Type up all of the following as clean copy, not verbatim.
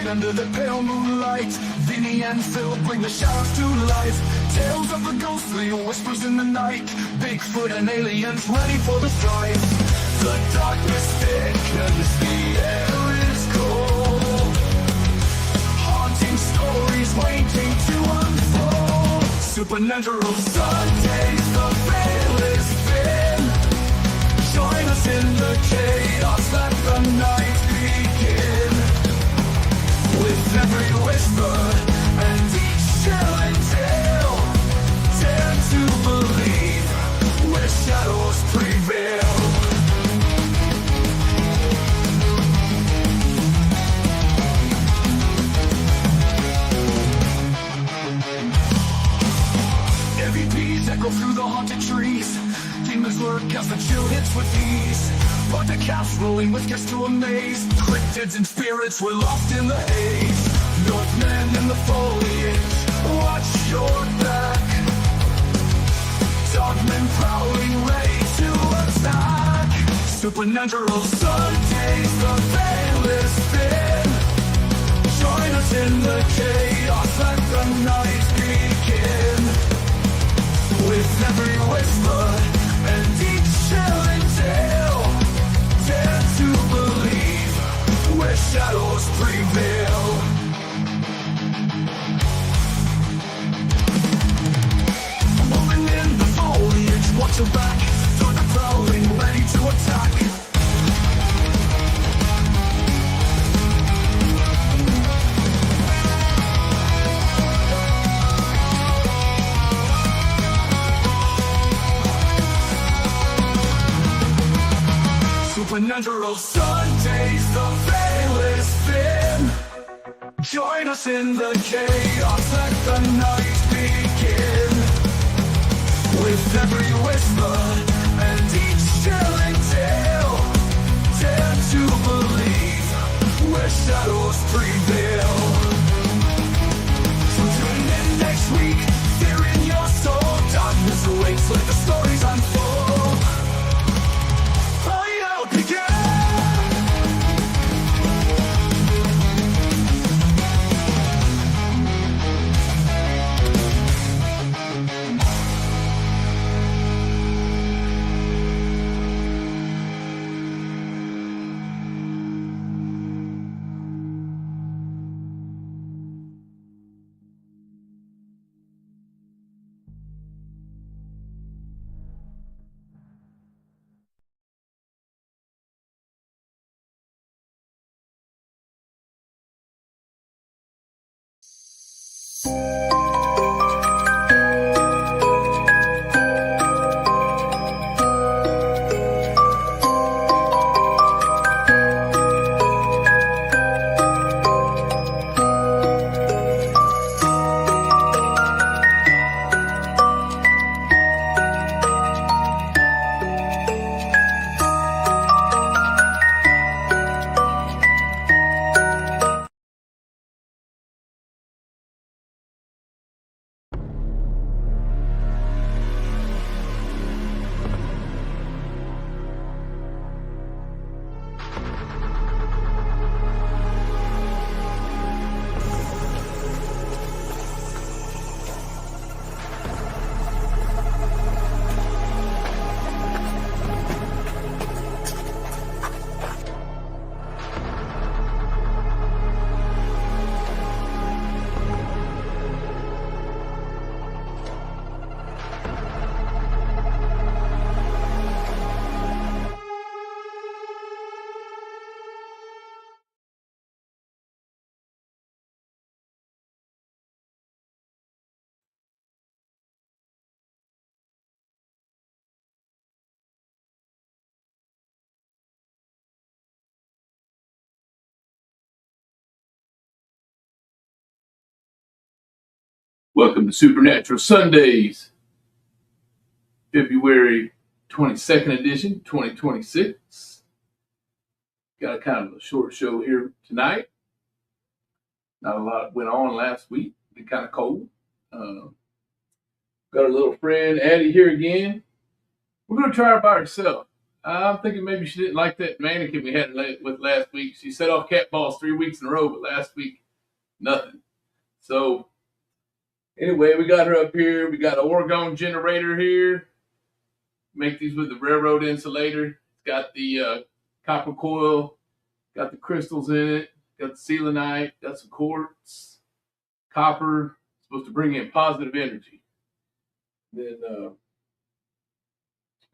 under the pale moonlight. Vinny and Phil bring the shadows to life. Tales of the ghostly whispers in the night. Bigfoot and aliens ready for the strife. The darkness thickens, the air is cold. Haunting stories waiting to unfold. Supernatural Sundays, the veil is thin. Join us in the chaos, let the night begin. With every whisper and each chilling tale, dare to believe where shadows prevail. EVPs echo through the haunted trees. Demons lurk as the chill hits with ease. But the cast rolling with guests to amaze. Cryptids and spirits were lost in the haze. Northmen in the foliage, watch your back. Dogmen prowling, ready to attack. Supernatural Sundays, the veil is thin. Join us in the chaos, let the night begin. With every whisper and each chilling tale, dare to believe where shadows prevail. Moving in the foliage, watch your back. Through the prowling, ready to attack. Supernatural Sundays, the veil is thin. Join us in the chaos, let the night begin. With every whisper and each chilling tale, dare to believe where shadows prevail. So tune in next week, fear in your soul. Darkness awaits, let the stories unfold. Welcome to Supernatural Sundays, February 22nd edition, 2026. Got a kind of a short show here tonight. Not a lot went on last week. Been kind of cold. Got a little friend, Addie, here again. We're going to try her by herself. I'm thinking maybe she didn't like that mannequin we had with last week. She set off cat balls 3 weeks in a row, but last week, nothing. So, anyway, we got her up here. We got an Oregon generator here. Make these with the railroad insulator. It's got the copper coil, got the crystals in it, got the selenite, got some quartz, copper. Supposed to bring in positive energy. Then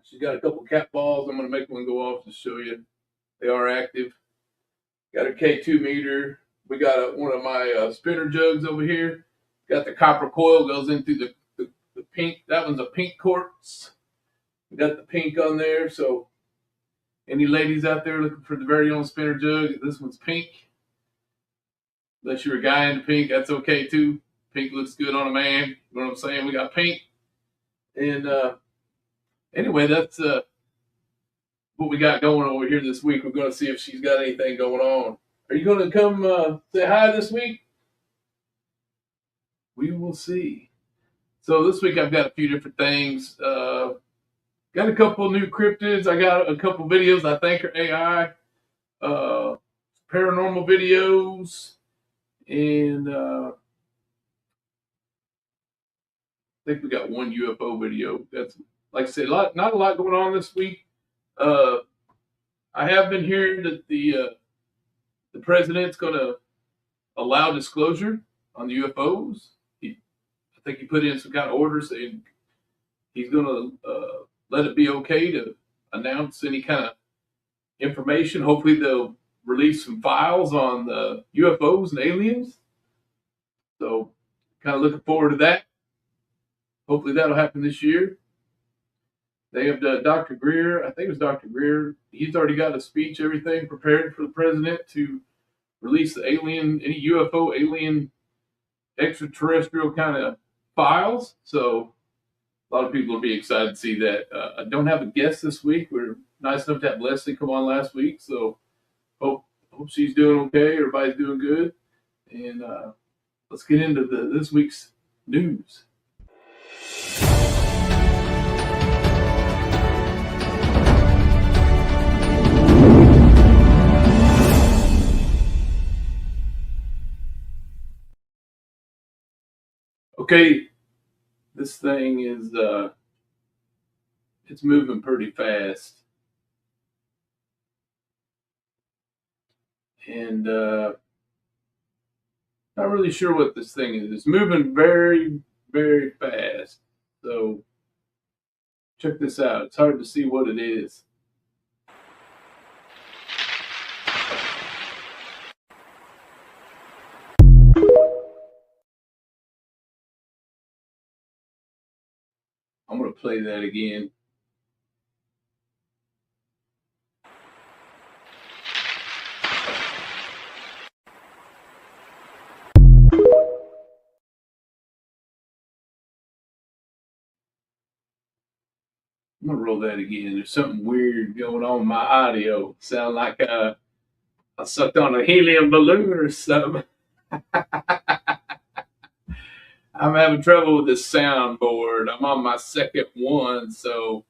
she's got a couple cat balls. I'm going to make one go off to show you. They are active. Got a K2 meter. We got one of my spinner jugs over here. Got the copper coil goes into the pink. That one's a pink quartz. We got the pink on there. So any ladies out there looking for the very own spinner jug, this one's pink. Unless you're a guy into pink, that's okay too. Pink looks good on a man. You know what I'm saying? We got pink. And anyway, that's what we got going over here this week. We're going to see if she's got anything going on. Are you going to come say hi this week? We will see. So this week I've got a few different things. Got a couple new cryptids. I got a couple videos I think are AI. Paranormal videos. And I think we got one UFO video. That's, like I said, not a lot going on this week. I have been hearing that the president's going to allow disclosure on the UFOs. I think he put in some kind of order saying he's going to let it be okay to announce any kind of information. Hopefully they'll release some files on the UFOs and aliens. So kind of looking forward to that. Hopefully that'll happen this year. They have Dr. Greer. I think it was Dr. Greer. He's already got a speech, everything prepared for the president to release the any UFO, alien, extraterrestrial kind of files. So a lot of people will be excited to see that. I don't have a guest this week. We're nice enough to have Leslie come on last week. So hope she's doing okay. Everybody's doing good. And let's get into this week's news. Okay, this thing is it's moving pretty fast, and not really sure what this thing is. It's moving very, very fast. So check this out. It's hard to see what it is. I'm going to play that again. I'm going to roll that again. There's something weird going on with my audio. Sound like I sucked on a helium balloon or something. I'm having trouble with this soundboard. I'm on my second one, so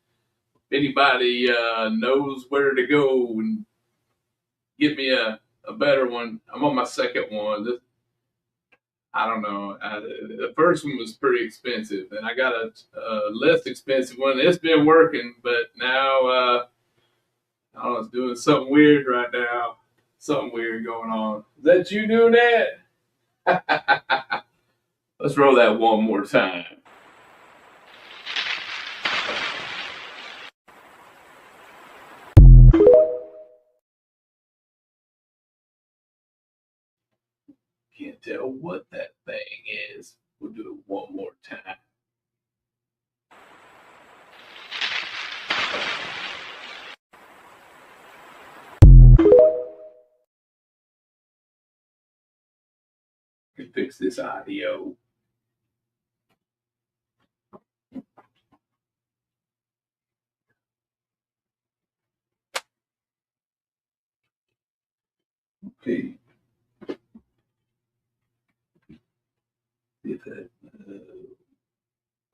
if anybody knows where to go and get me a better one, I'm on my second one. I don't know. The first one was pretty expensive, and I got a less expensive one. It's been working, but now I don't know, it's doing something weird right now. Something weird going on. Is that you doing that? Let's roll that one more time. Can't tell what that thing is. We'll do it one more time. Can fix this audio. Okay.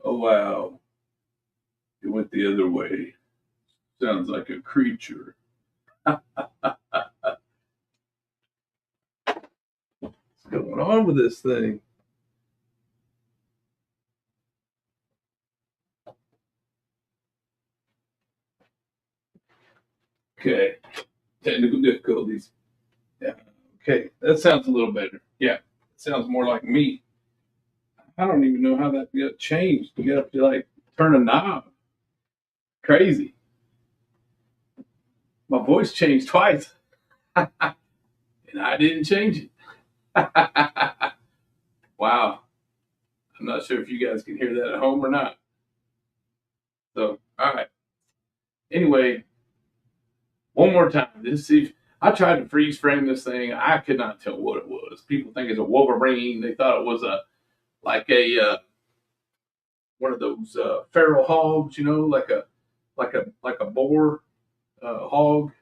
Oh wow. It went the other way. Sounds like a creature. What's going on with this thing? Okay, technical difficulties. Yeah. Okay, that sounds a little better. Yeah, it sounds more like me. I don't even know how that got changed. You have to like turn a knob. Crazy. My voice changed twice, and I didn't change it. Wow. I'm not sure if you guys can hear that at home or not. So, all right. Anyway, one more time. I tried to freeze frame this thing. I could not tell what it was. People think it's a Wolverine. They thought it was one of those feral hogs, like a boar hog.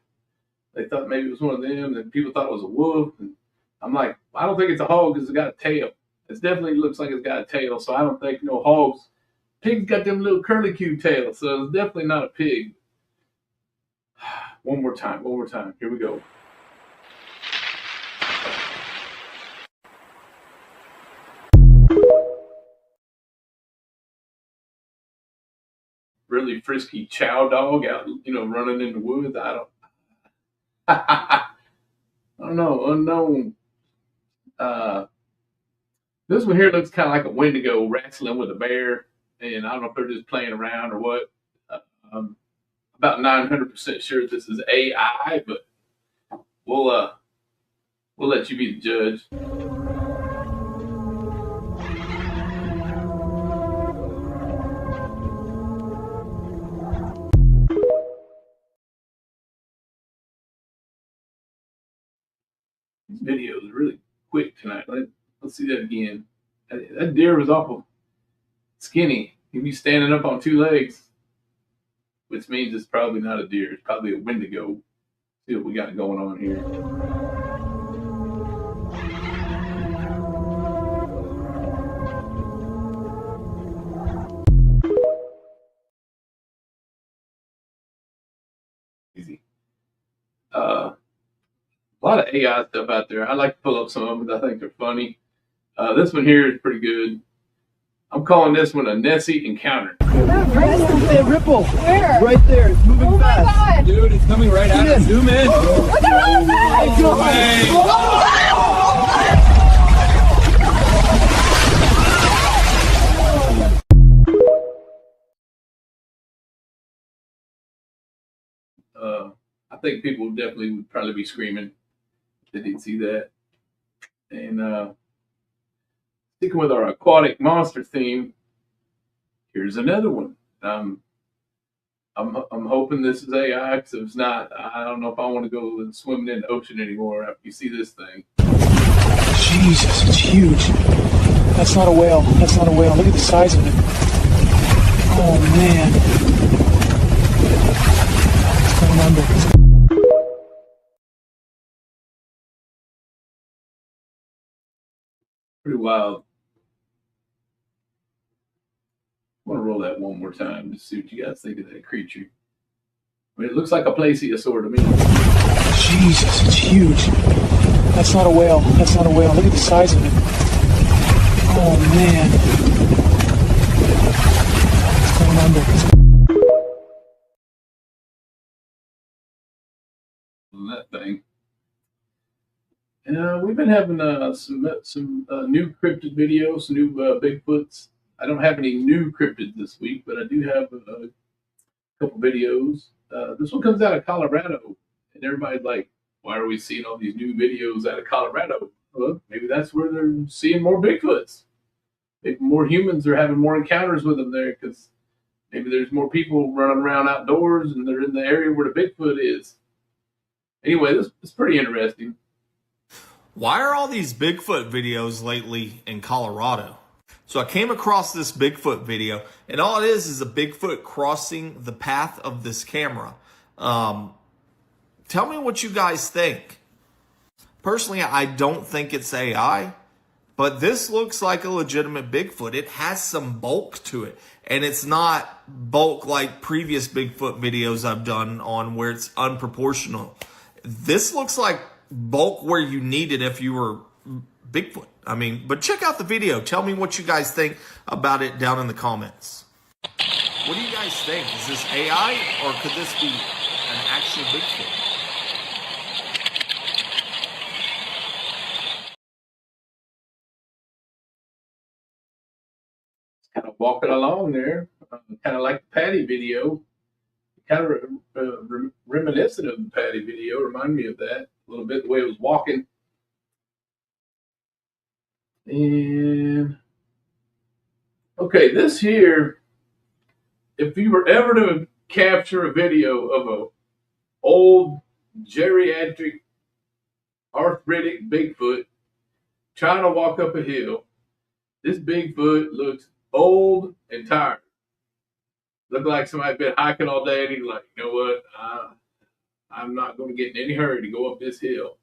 They thought maybe it was one of them. And people thought it was a wolf. And I'm like, I don't think it's a hog because it's got a tail. It definitely looks like it's got a tail. So I don't think no hogs. Pigs got them little curlicue tails, so it's definitely not a pig. One more time. Here we go. Really frisky chow dog out, running in the woods. I don't know. Unknown. This one here looks kind of like a Wendigo wrestling with a bear, and I don't know if they're just playing around or what. I'm about 900% sure this is AI, but we'll let you be the judge. This video is really quick tonight. Let's see that again. That deer was awful skinny. He'd be standing up on two legs, which means it's probably not a deer. It's probably a Wendigo. See what we got going on here. Easy. A lot of AI stuff out there. I like to pull up some of them because I think they're funny. This one here is pretty good. I'm calling this one a Nessie encounter. Hey, Ripple. Where? Right there. It's moving Oh my fast. God! Dude, it's coming right at us. Zoom in. Look at I think people definitely would probably be screaming if they didn't see that. And sticking with our aquatic monster theme, here's another one. I'm hoping this is AI, because if it's not, I don't know if I want to go swimming in the ocean anymore after you see this thing. Jesus, it's huge. That's not a whale. That's not a whale. Look at the size of it. Oh, man. It's going under. Pretty wild. I want to roll that one more time to see what you guys think of that creature. I mean, it looks like a plesiosaur to me. Jesus, it's huge. That's not a whale. That's not a whale. Look at the size of it. Oh, man. It's going under. That thing. We've been having some new cryptid videos, new Bigfoots. I don't have any new cryptids this week, but I do have a couple videos. This one comes out of Colorado, and everybody's like, why are we seeing all these new videos out of Colorado? Well, maybe that's where they're seeing more Bigfoots. Maybe more humans are having more encounters with them there, because maybe there's more people running around outdoors and they're in the area where the Bigfoot is. Anyway, this is pretty interesting. Why are all these Bigfoot videos lately in Colorado? So I came across this Bigfoot video, and all it is a Bigfoot crossing the path of this camera. Tell me what you guys think. Personally, I don't think it's AI. But this looks like a legitimate Bigfoot. It has some bulk to it. And it's not bulk like previous Bigfoot videos I've done on where it's unproportional. This looks like bulk where you need it if you were Bigfoot. I mean, but check out the video. Tell me what you guys think about it down in the comments. What do you guys think? Is this AI or could this be an actual Bigfoot? Kind of walking along there, kind of like the Patty video, kind of reminiscent of the Patty video. Remind me of that a little bit, the way it was walking. And okay, this here, if you were ever to capture a video of a old geriatric arthritic Bigfoot trying to walk up a hill, this Bigfoot looks old and tired. Looked like somebody been hiking all day and he's like, you know what? I'm not going to get in any hurry to go up this hill.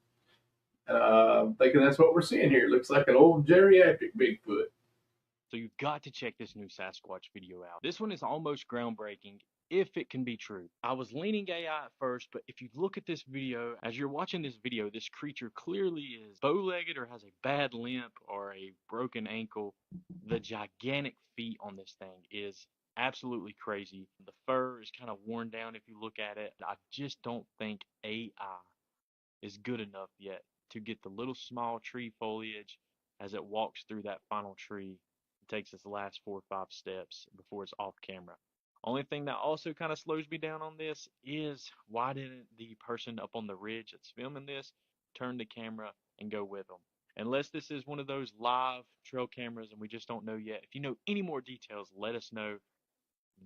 I'm thinking that's what we're seeing here. It looks like an old geriatric Bigfoot. So you've got to check this new Sasquatch video out. This one is almost groundbreaking, if it can be true. I was leaning AI at first, but if you look at this video, as you're watching this video, this creature clearly is bow-legged or has a bad limp or a broken ankle. The gigantic feet on this thing is absolutely crazy. The fur is kind of worn down if you look at it. I just don't think AI is good enough yet to get the little small tree foliage as it walks through that final tree. Takes its last 4 or 5 steps before it's off camera. Only thing that also kind of slows me down on this is why didn't the person up on the ridge that's filming this turn the camera and go with them? Unless this is one of those live trail cameras and we just don't know yet. If you know any more details, let us know.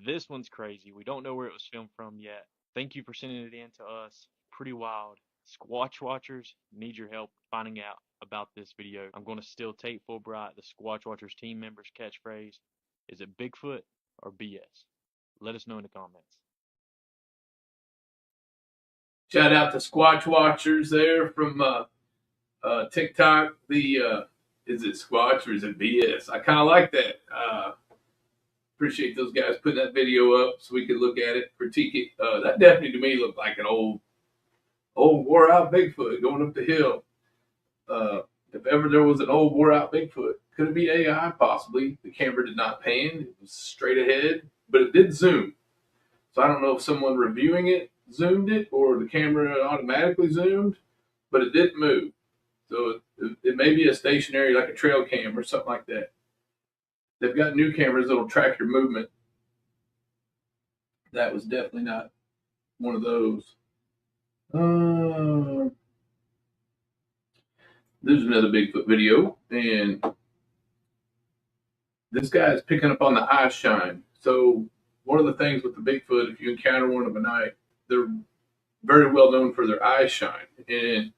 This one's crazy. We don't know where it was filmed from yet. Thank you for sending it in to us. Pretty wild. Squatch Watchers need your help finding out about this video. I'm going to steal Tate Fulbright, the Squatch Watchers team member's catchphrase. Is it Bigfoot or BS? Let us know in the comments. Shout out to Squatch Watchers there from TikTok. Is it Squatch or is it BS? I kind of like that. Appreciate those guys putting that video up so we could look at it, critique it. That definitely to me looked like an old wore out Bigfoot going up the hill. If ever there was an old wore out Bigfoot, could it be AI? Possibly. The camera did not pan. It was straight ahead, but it did zoom. So I don't know if someone reviewing it zoomed it or the camera automatically zoomed, but it didn't move. So it may be a stationary, like a trail cam or something like that. They've got new cameras that'll track your movement. That was definitely not one of those. There's another Bigfoot video, and this guy is picking up on the eye shine. So one of the things with the Bigfoot, if you encounter one of a night, they're very well known for their eye shine. And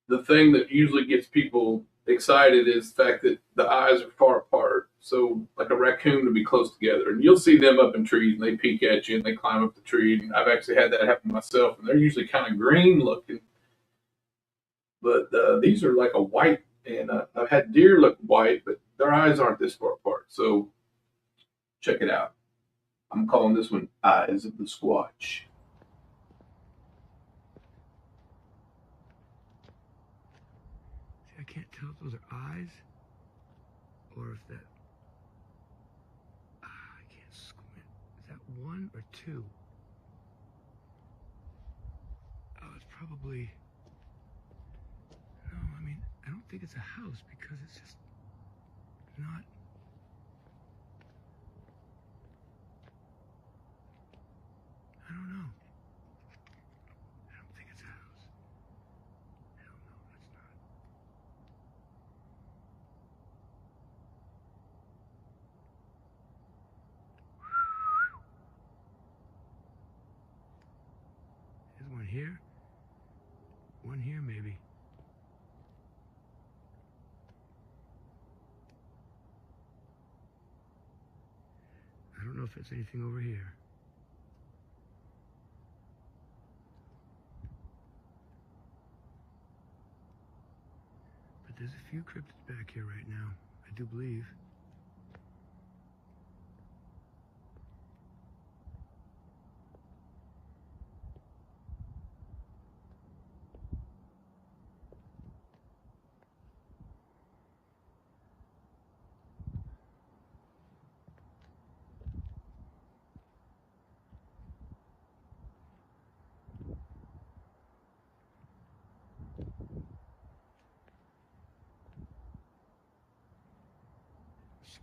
the thing that usually gets people excited is the fact that the eyes are far apart. So like a raccoon to be close together. And you'll see them up in trees and they peek at you and they climb up the tree. And I've actually had that happen myself. And they're usually kind of green looking. But these are like a white. And I've had deer look white, but their eyes aren't this far apart. So check it out. I'm calling this one Eyes of the Squatch. I can't tell if those are eyes or if that. I can't squint. Is that 1 or 2? Oh, it's probably. No, I mean, I don't think it's a house because it's just not. I don't know. I don't think it's a house. Hell no, it's not. There's one here. One here, maybe. I don't know if there's anything over here. But But there's a few cryptids back here right now, I do believe.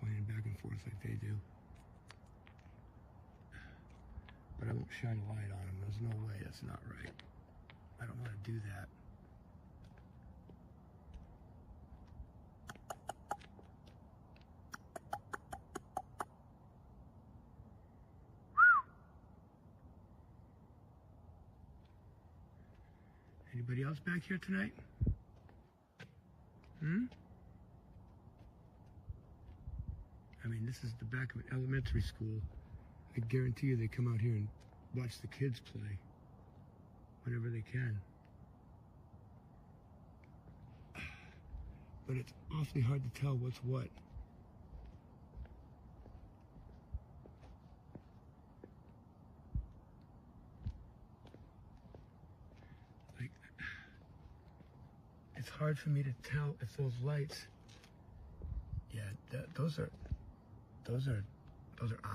Swaying back and forth like they do. But I won't shine a light on them. There's no way. That's not right. I don't want to do that. Anybody else back here tonight? I mean, this is the back of an elementary school. I guarantee you they come out here and watch the kids play whenever they can. But it's awfully hard to tell what's what. Like, it's hard for me to tell if those lights, yeah, those are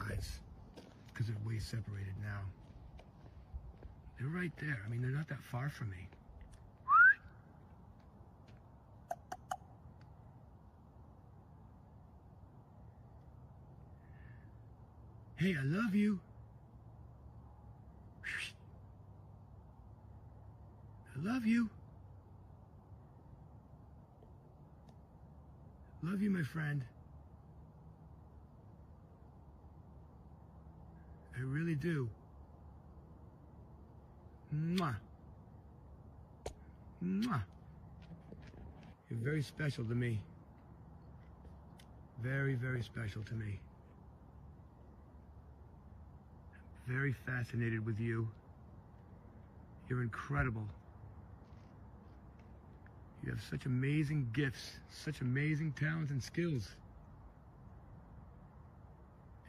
eyes, because they're way separated now. They're right there. I mean, they're not that far from me. Hey, I love you. I love you. Love you, my friend. I really do. Mwah. Mwah. You're very special to me. Very, very special to me. I'm very fascinated with you. You're incredible. You have such amazing gifts, such amazing talents and skills.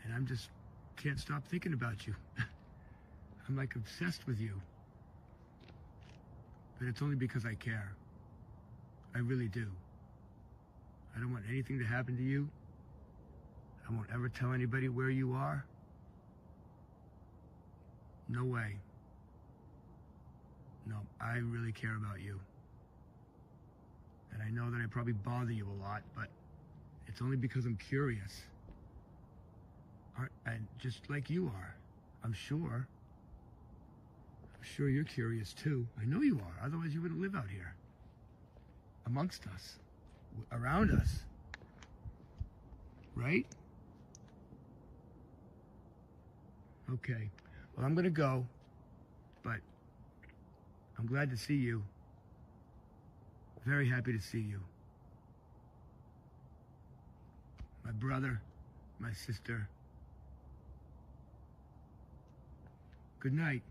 And I'm just can't stop thinking about you. I'm like obsessed with you. But it's only because I care. I really do. I don't want anything to happen to you. I won't ever tell anybody where you are. No way. No, I really care about you. And I know that I probably bother you a lot, but it's only because I'm curious. And just like you are, I'm sure. I'm sure you're curious too. I know you are, otherwise you wouldn't live out here. Amongst us. Around us. Right? Okay. Well, I'm gonna go, but I'm glad to see you. Very happy to see you. My brother, my sister. Good night.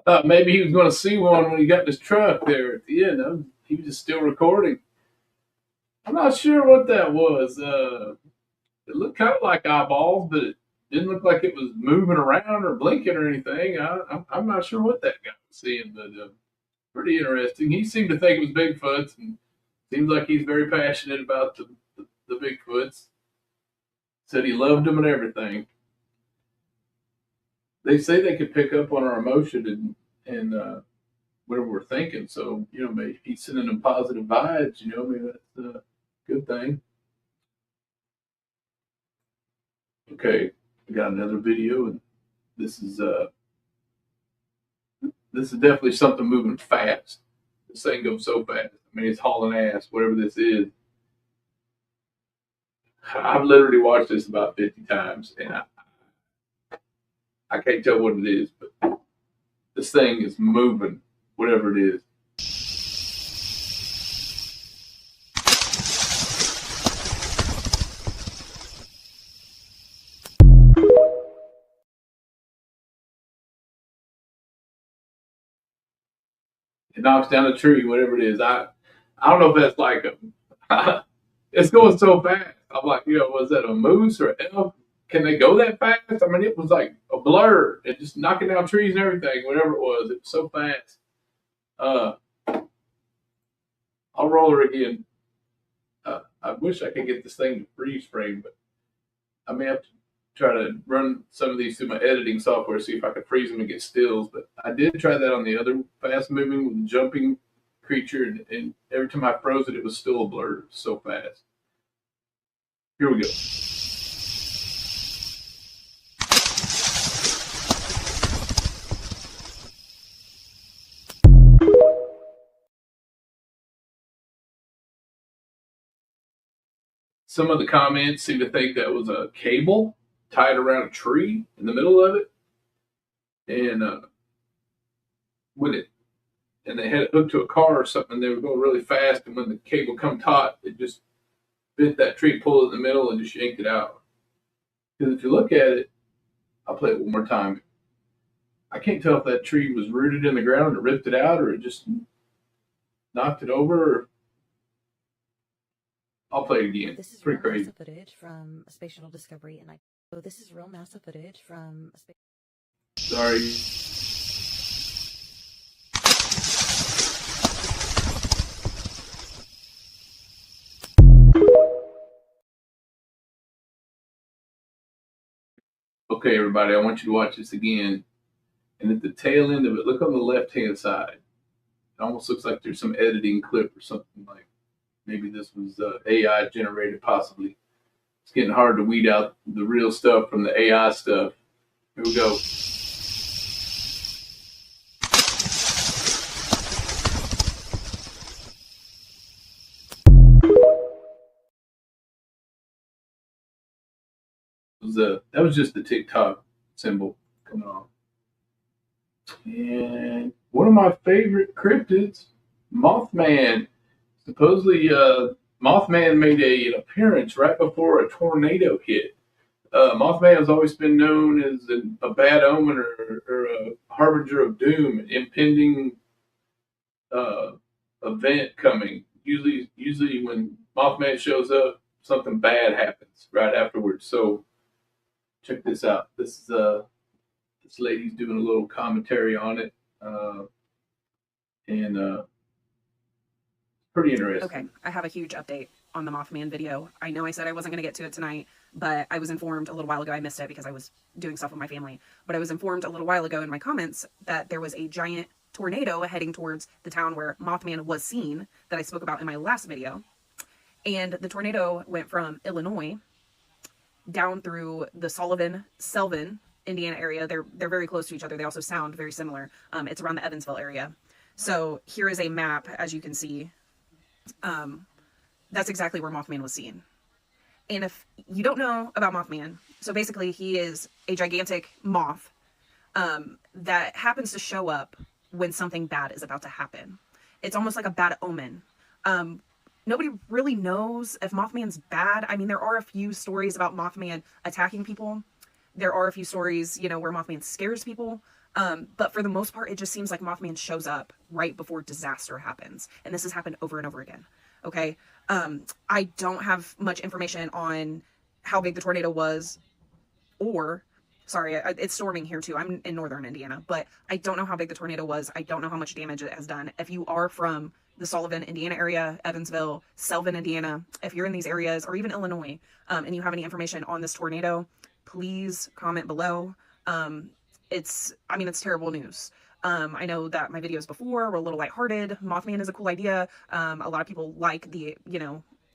Thought maybe he was going to see one when he got in his truck there at the end. He was just still recording. I'm not sure what that was. It looked kind of like eyeballs, but it didn't look like it was moving around or blinking or anything. I'm not sure what that guy was seeing, but pretty interesting. He seemed to think it was Bigfoot, and Seems like he's very passionate about the Bigfoots. Said he loved them and everything. They say they could pick up on our emotion and whatever we're thinking. So, you know, maybe he's sending them positive vibes, you know, maybe that's a good thing. Okay, we got another video, and this is definitely something moving fast. This thing goes so fast. I mean, it's hauling ass, whatever this is. I've literally watched this about 50 times, and I can't tell what it is, but this thing is moving, whatever it is. It knocks down a tree, whatever it is. I don't know if that's like a. It's going so fast. I'm like, you know, was that a moose or an elk? Can they go that fast? I mean, it was like a blur. It just knocking down trees and everything, whatever it was. It was so fast. I'll roll her again. I wish I could get this thing to freeze frame, but I may have to try to run some of these through my editing software, see if I could freeze them and get stills. But I did try that on the other fast moving with the jumping creature, and every time I froze it, it was still a blur. It was so fast. Here we go. Some of the comments seem to think that was a cable tied around a tree in the middle of it, and they had it hooked to a car or something. And they were going really fast, and when the cable come taut, it just bit that tree, pulled it in the middle, and just yanked it out. Because if you look at it, I'll play it one more time. I can't tell if that tree was rooted in the ground and it ripped it out, or it just knocked it over. I'll play it again. This is Pretty real crazy. NASA footage from a Space Shuttle Discovery, and so this is real NASA footage from a space. Sorry. Okay, everybody, I want you to watch this again. And at the tail end of it, look on the left-hand side. It almost looks like there's some editing clip or something, like maybe this was AI generated, possibly. It's getting hard to weed out the real stuff from the AI stuff. Here we go. That was just the TikTok symbol coming on. And one of my favorite cryptids, Mothman. Supposedly, Mothman made an appearance right before a tornado hit. Mothman has always been known as a bad omen or a harbinger of doom, an impending event coming. Usually when Mothman shows up, something bad happens right afterwards. So check this out. This is this lady's doing a little commentary on it, and pretty interesting. Okay, I have a huge update on the Mothman video. I know I said I wasn't going to get to it tonight, but I was informed a little while ago. I missed it because I was doing stuff with my family. But I was informed a little while ago in my comments that there was a giant tornado heading towards the town where Mothman was seen that I spoke about in my last video. And the tornado went from Illinois down through the Sullivan, Indiana area. They're very close to each other. They also sound very similar. It's around the Evansville area. So here is a map, as you can see. That's exactly where Mothman was seen. And if you don't know about Mothman, so basically he is a gigantic moth that happens to show up when something bad is about to happen. It's almost like a bad omen. Nobody really knows if Mothman's bad. I mean, there are a few stories about Mothman attacking people. There are a few stories, you know, where Mothman scares people. But for the most part, it just seems like Mothman shows up right before disaster happens. And this has happened over and over again. Okay. I don't have much information on how big the tornado was, or sorry, it's storming here too. I'm in northern Indiana, but I don't know how big the tornado was. I don't know how much damage it has done. If you are from the Sullivan, Indiana area, Evansville, Selvin, Indiana. If you're in these areas, or even Illinois, and you have any information on this tornado, please comment below. It's terrible news. I know that my videos before were a little lighthearted. Mothman is a cool idea. A lot of people like the,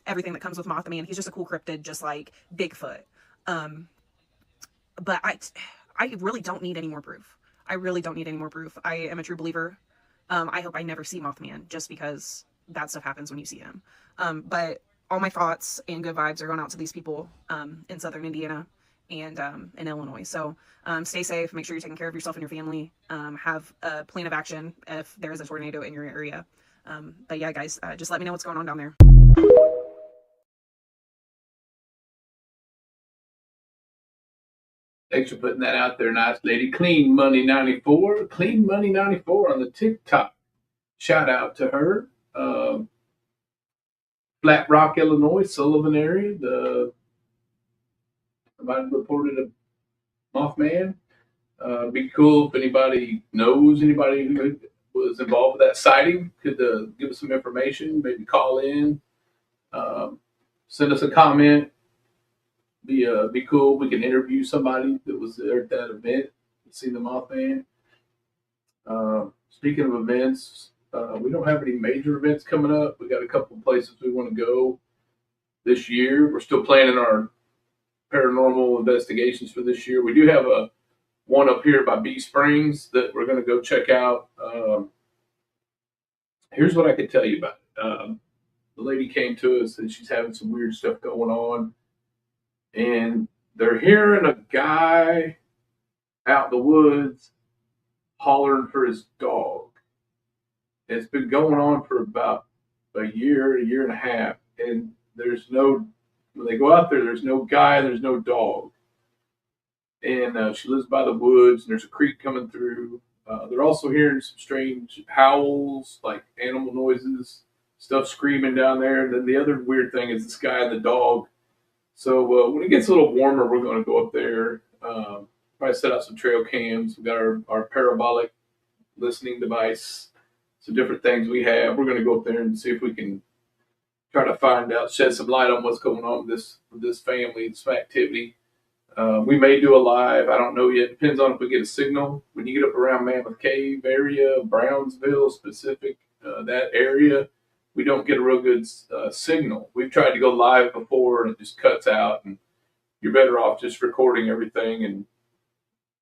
everything that comes with Mothman. He's just a cool cryptid, just like Bigfoot. But I really don't need any more proof. I really don't need any more proof. I am a true believer. I hope I never see Mothman, just because bad stuff happens when you see him. But all my thoughts and good vibes are going out to these people in southern Indiana and in Illinois. So stay safe. Make sure you're taking care of yourself and your family. Have a plan of action if there is a tornado in your area. But yeah, guys, just let me know what's going on down there. Thanks for putting that out there, nice lady. Clean Money 94, Clean Money 94 on the TikTok. Shout out to her. Flat Rock, Illinois, Sullivan area. Somebody reported a Mothman. Be cool if anybody knows anybody who was involved with that sighting. Could give us some information. Maybe call in. Send us a comment. Be cool. We can interview somebody that was there at that event, see the Mothman. Speaking of events, we don't have any major events coming up. We got a couple of places we want to go this year. We're still planning our paranormal investigations for this year. We do have one up here by Bee Springs that we're going to go check out. Here's what I could tell you about it. The lady came to us and she's having some weird stuff going on. And they're hearing a guy out in the woods hollering for his dog. And it's been going on for about a year and a half. And when they go out there, there's no guy, there's no dog. And she lives by the woods, and there's a creek coming through. They're also hearing some strange howls, like animal noises, stuff screaming down there. And then the other weird thing is this guy and the dog. So when it gets a little warmer, we're going to go up there, probably set out some trail cams. We got our parabolic listening device, some different things we have. We're going to go up there and see if we can try to find out, shed some light on what's going on with this family, this activity. We may do a live. I don't know yet. Depends on if we get a signal. When you get up around Mammoth Cave area, Brownsville specific, that area, we don't get a real good signal. We've tried to go live before and it just cuts out, and you're better off just recording everything and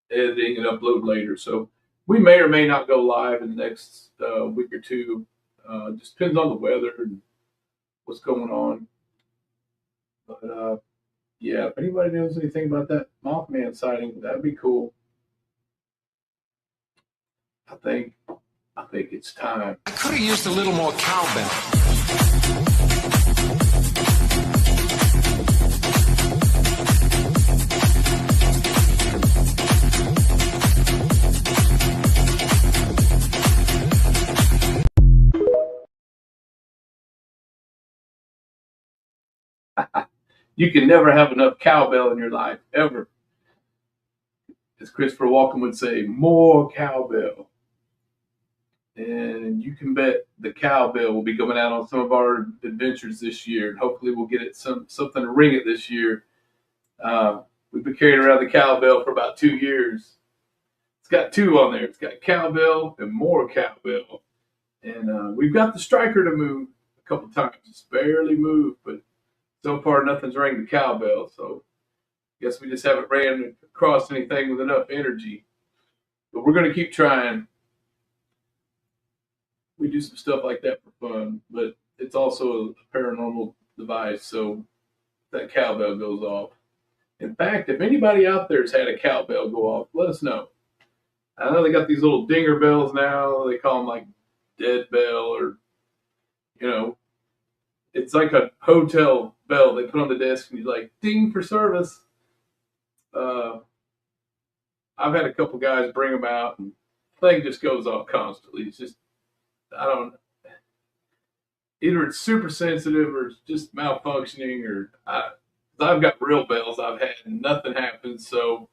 editing and upload later. So we may or may not go live in the next week or two. Just depends on the weather and what's going on. But yeah, if anybody knows anything about that Mothman sighting, that'd be cool. I think it's time. I could have used a little more cowbell. You can never have enough cowbell in your life, ever. As Christopher Walken would say, more cowbell. And you can bet the cowbell will be coming out on some of our adventures this year. And hopefully we'll get it something to ring it this year. We've been carrying around the cowbell for about 2 years. It's got 2 on there. It's got cowbell and more cowbell. And we've got the striker to move a couple times. It's barely moved, but so far nothing's rang the cowbell. So I guess we just haven't ran across anything with enough energy. But we're going to keep trying. We do some stuff like that for fun, but it's also a paranormal device, so that cowbell goes off. In fact, if anybody out there's had a cowbell go off, let us know. I know they got these little dinger bells now. They call them like dead bell, or, it's like a hotel bell they put on the desk and you're like, ding for service. I've had a couple guys bring them out and the thing just goes off constantly. It's just, either it's super sensitive or it's just malfunctioning, or I've got real bells I've had and nothing happens. So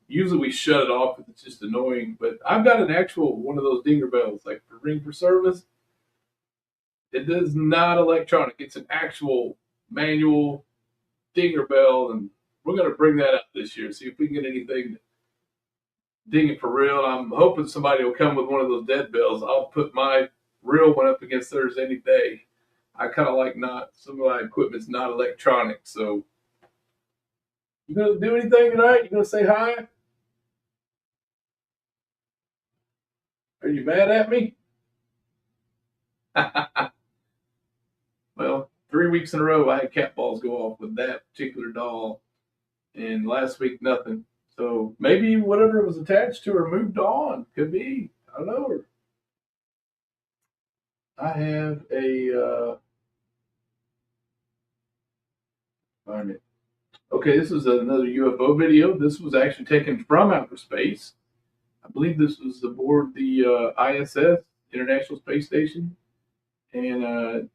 usually we shut it off if it's just annoying. But I've got an actual one of those dinger bells, like for ring for service. It is not electronic. It's an actual manual dinger bell, and we're going to bring that up this year. See if we can get anything dinging for real. I'm hoping somebody will come with one of those dead bells. I'll put my real one up against theirs any day. I kind of like not some of my equipment's not electronic. So, you gonna do anything tonight? You gonna say hi? Are you mad at me? Well, 3 weeks in a row, I had cat balls go off with that particular doll, and last week nothing. So maybe whatever it was attached to her moved on. Could be. I don't know. I have a find it. Okay, this is another UFO video. This was actually taken from outer space. I believe this was aboard the ISS, International Space Station, and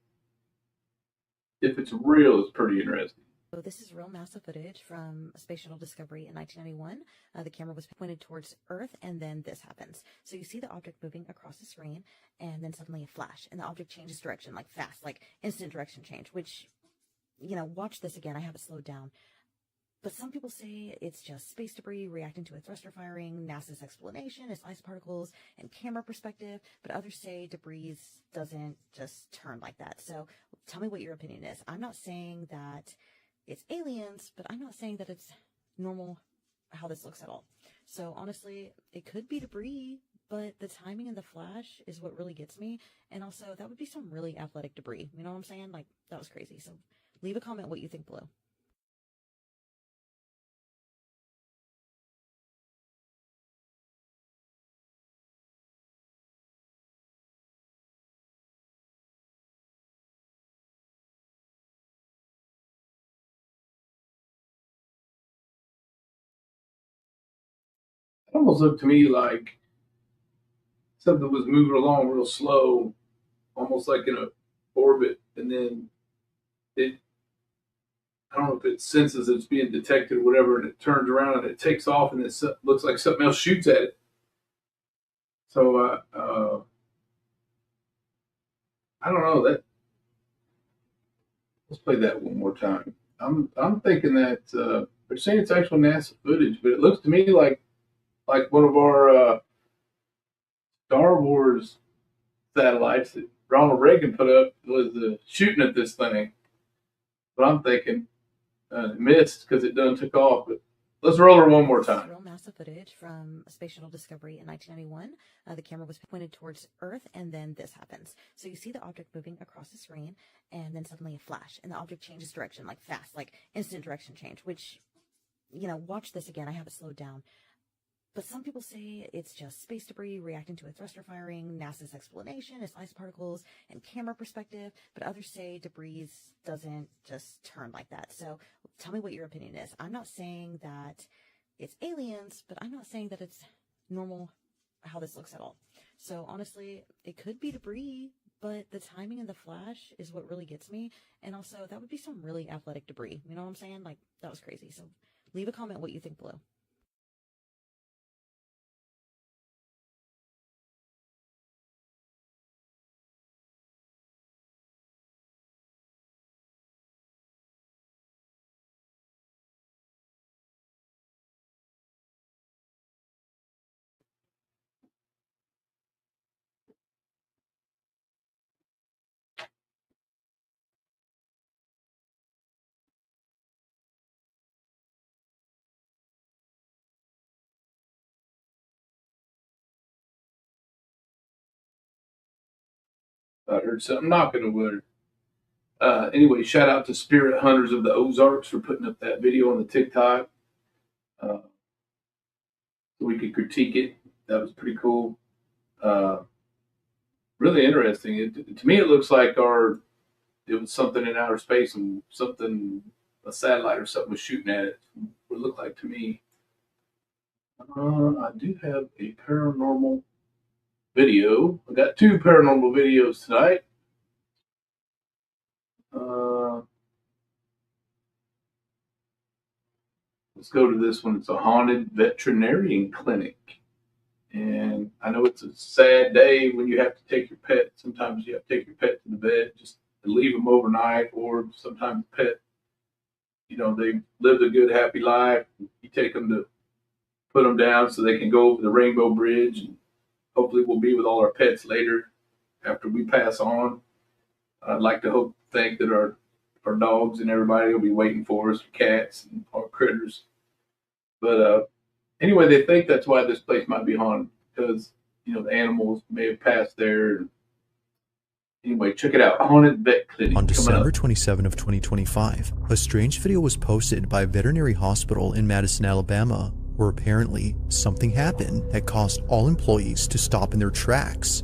if it's real, it's pretty interesting. So this is real NASA footage from a Space Shuttle Discovery in 1991. The camera was pointed towards Earth, and then this happens. So you see the object moving across the screen, and then suddenly a flash, and the object changes direction, like fast, like instant direction change, which, you know, watch this again. I have it slowed down. But some people say it's just space debris reacting to a thruster firing. NASA's explanation is ice particles and camera perspective, but others say debris doesn't just turn like that. So tell me what your opinion is. I'm not saying that it's aliens, but I'm not saying that it's normal how this looks at all. So honestly, it could be debris, but the timing and the flash is what really gets me. And also, that would be some really athletic debris. You know what I'm saying? Like, that was crazy. So leave a comment what you think below. It almost looked to me like something was moving along real slow, almost like in a orbit, and then I don't know if it senses it's being detected or whatever, and it turns around and it takes off, and it looks like something else shoots at it. So I don't know that. Let's play that one more time. I'm thinking that they're saying it's actual NASA footage, but it looks to me like one of our Star Wars satellites that Ronald Reagan put up was shooting at this thing. But I'm thinking it missed because it done took off. But let's roll her one more time. Real NASA footage from a Space Shuttle Discovery in 1991. The camera was pointed towards Earth, and then this happens. So you see the object moving across the screen, and then suddenly a flash, and the object changes direction, like fast, like instant direction change, which, you know, watch this again. I have it slowed down. But some people say it's just space debris reacting to a thruster firing. NASA's explanation is ice particles and camera perspective, but others say debris doesn't just turn like that. So tell me what your opinion is. I'm not saying that it's aliens, but I'm not saying that it's normal how this looks at all. So honestly, it could be debris, but the timing and the flash is what really gets me. And also, that would be some really athletic debris. You know what I'm saying? Like, that was crazy. So leave a comment what you think below. I heard something knocking over there. Anyway, shout out to Spirit Hunters of the Ozarks for putting up that video on the TikTok so we could critique it. That was pretty cool. Really interesting. To me, it looks like it was something in outer space and a satellite or something was shooting at it. What it looked like to me. I do have a paranormal video. I got 2 paranormal videos tonight. Let's go to this one. It's a haunted veterinarian clinic. And I know it's a sad day when you have to take your pet. Sometimes you have to take your pet to the vet just to leave them overnight, or sometimes the pet, they lived a good, happy life. You take them to put them down so they can go over the Rainbow Bridge, and hopefully we'll be with all our pets later after we pass on. I'd like to think that our dogs and everybody will be waiting for us, cats and our critters. But anyway, they think that's why this place might be haunted, because the animals may have passed there. Anyway, check it out. Haunted Vet Clinic. On December 27 of 2025, a strange video was posted by a veterinary hospital in Madison, Alabama, where apparently something happened that caused all employees to stop in their tracks.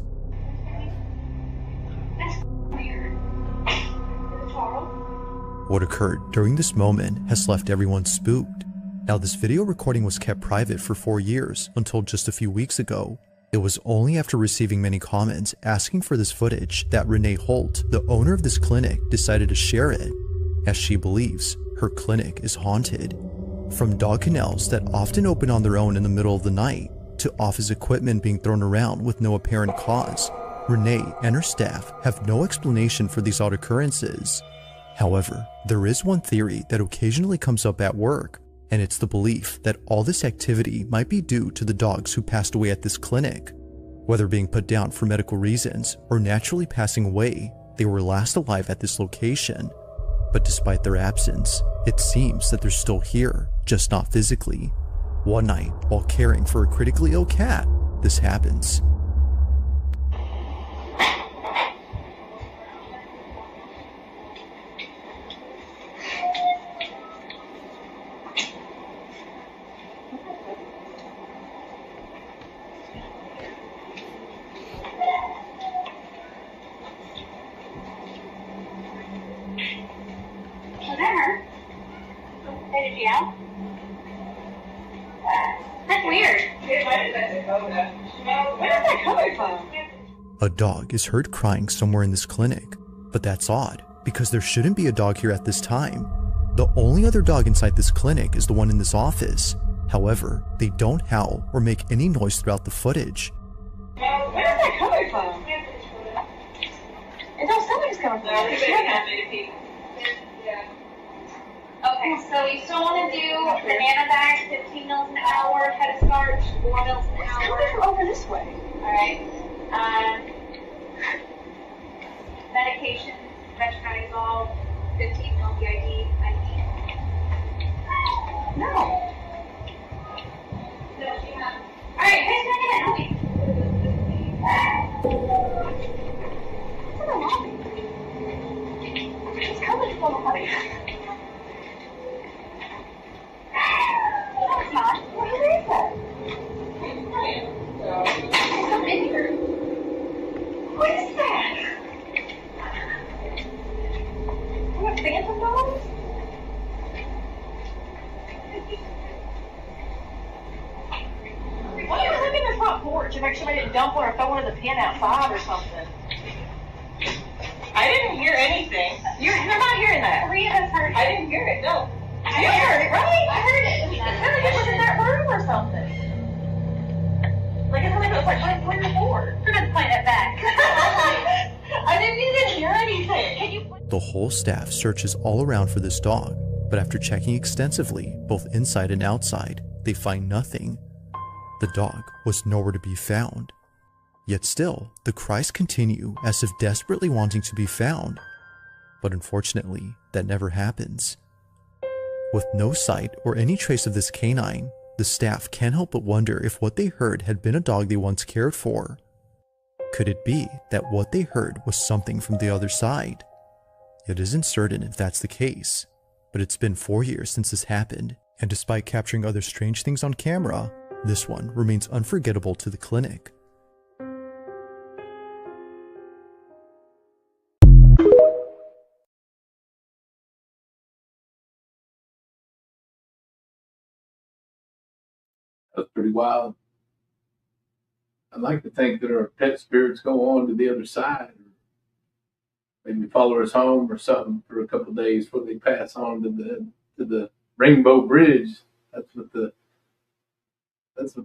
What occurred during this moment has left everyone spooked. Now, this video recording was kept private for 4 years until just a few weeks ago. It was only after receiving many comments asking for this footage that Renee Holt, the owner of this clinic, decided to share it, as she believes her clinic is haunted. From dog kennels that often open on their own in the middle of the night, to office equipment being thrown around with no apparent cause, Renee and her staff have no explanation for these odd occurrences. However, there is one theory that occasionally comes up at work, and it's the belief that all this activity might be due to the dogs who passed away at this clinic. Whether being put down for medical reasons or naturally passing away, they were last alive at this location. But despite their absence, it seems that they're still here, just not physically. One night, while caring for a critically ill cat, this happens. That's weird. Where is that coming from? A dog is heard crying somewhere in this clinic, but that's odd because there shouldn't be a dog here at this time. The only other dog inside this clinic is the one in this office. However, they don't howl or make any noise throughout the footage. Where is that coming from? It's all something's coming from. Okay, so you still want to do banana bag, 15 mils an hour, head of starch, 4 mils an hour. It's coming from over this way. Alright. Medication, metronidazole, 15 mil BID, IV. No. No, she has. Alright, who's going to help me? It's in the lobby. It's coming from the lobby. No, it's not. Where is that? It's up in here. What is that? What, phantom dogs? Why don't you look in the front porch and make sure they didn't dump one or throw one in the pen outside or something? I didn't hear anything. You're not hearing that. 3 of us heard it. I didn't hear it, no. You heard it, right? I heard it. It was in that room or something. Like it was like right on your board. We're gonna play that back. I didn't even hear anything. Can you? The whole staff searches all around for this dog, but after checking extensively, both inside and outside, they find nothing. The dog was nowhere to be found. Yet still, the cries continue as if desperately wanting to be found. But unfortunately, that never happens. With no sight or any trace of this canine, the staff can't help but wonder if what they heard had been a dog they once cared for. Could it be that what they heard was something from the other side? It isn't certain if that's the case, but it's been 4 years since this happened, and despite capturing other strange things on camera, this one remains unforgettable to the clinic. That's pretty wild. I'd like to think that our pet spirits go on to the other side, or maybe follow us home or something for a couple of days before they pass on to the Rainbow Bridge. That's what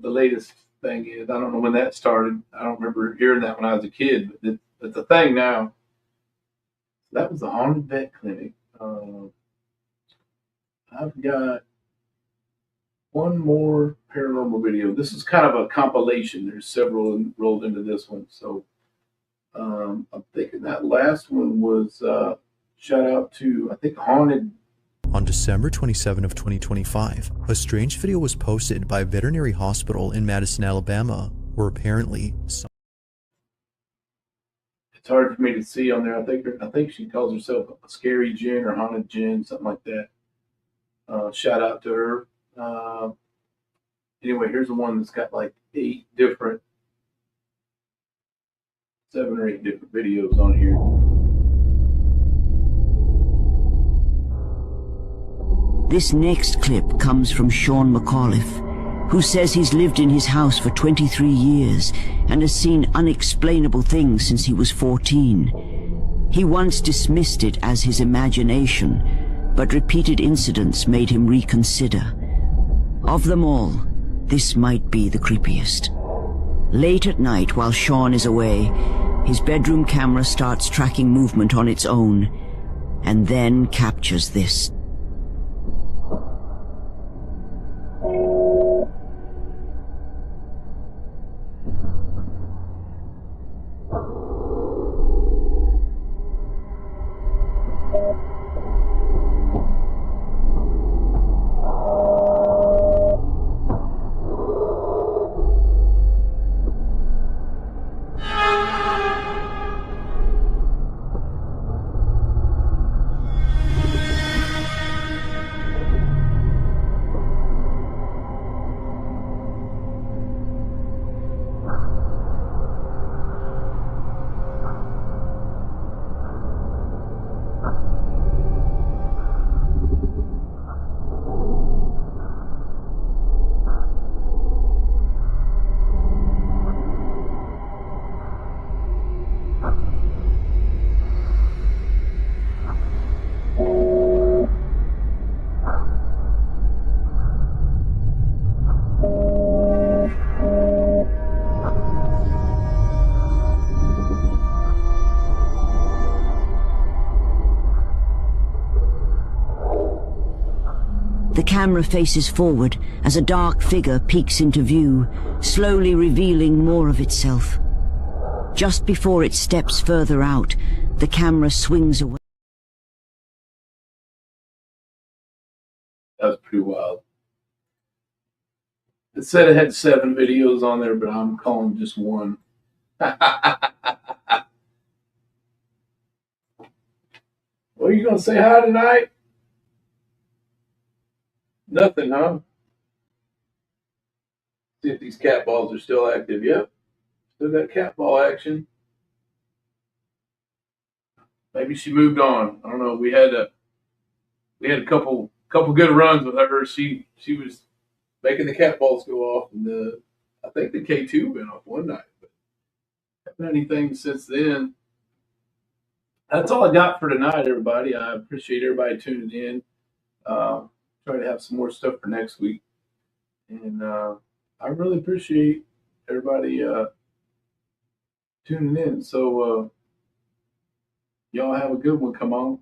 the latest thing is. I don't know when that started. I don't remember hearing that when I was a kid, but it's a thing now. That was the Haunted Vet Clinic. I've got one more paranormal video. This is kind of a compilation. There's several rolled into this one. So I'm thinking that last one was shout out to, I think, Haunted. On December 27 of 2025, a strange video was posted by a veterinary hospital in Madison, Alabama, where apparently it's hard for me to see on there. I think she calls herself a Scary Jen or Haunted Jen, something like that. Shout out to her. Anyway, here's the one that's got like 7 or 8 different videos on here. This next clip comes from Sean McAuliffe, who says he's lived in his house for 23 years and has seen unexplainable things since he was 14. He once dismissed it as his imagination, but repeated incidents made him reconsider. Of them all, this might be the creepiest. Late at night, while Sean is away, his bedroom camera starts tracking movement on its own, and then captures this. The camera faces forward as a dark figure peeks into view, slowly revealing more of itself. Just before it steps further out, the camera swings away. That was pretty wild. It said it had 7 videos on there, but I'm calling just one. What are you going to say hi tonight? Nothing, huh? See if these cat balls are still active. Yep. Still got cat ball action. Maybe she moved on. I don't know. We had a couple good runs with her. She was making the cat balls go off, and I think the K2 went off one night. But haven't had anything since then. That's all I got for tonight, everybody. I appreciate everybody tuning in. Try to have some more stuff for next week, and I really appreciate everybody tuning in. So y'all have a good one. Come on.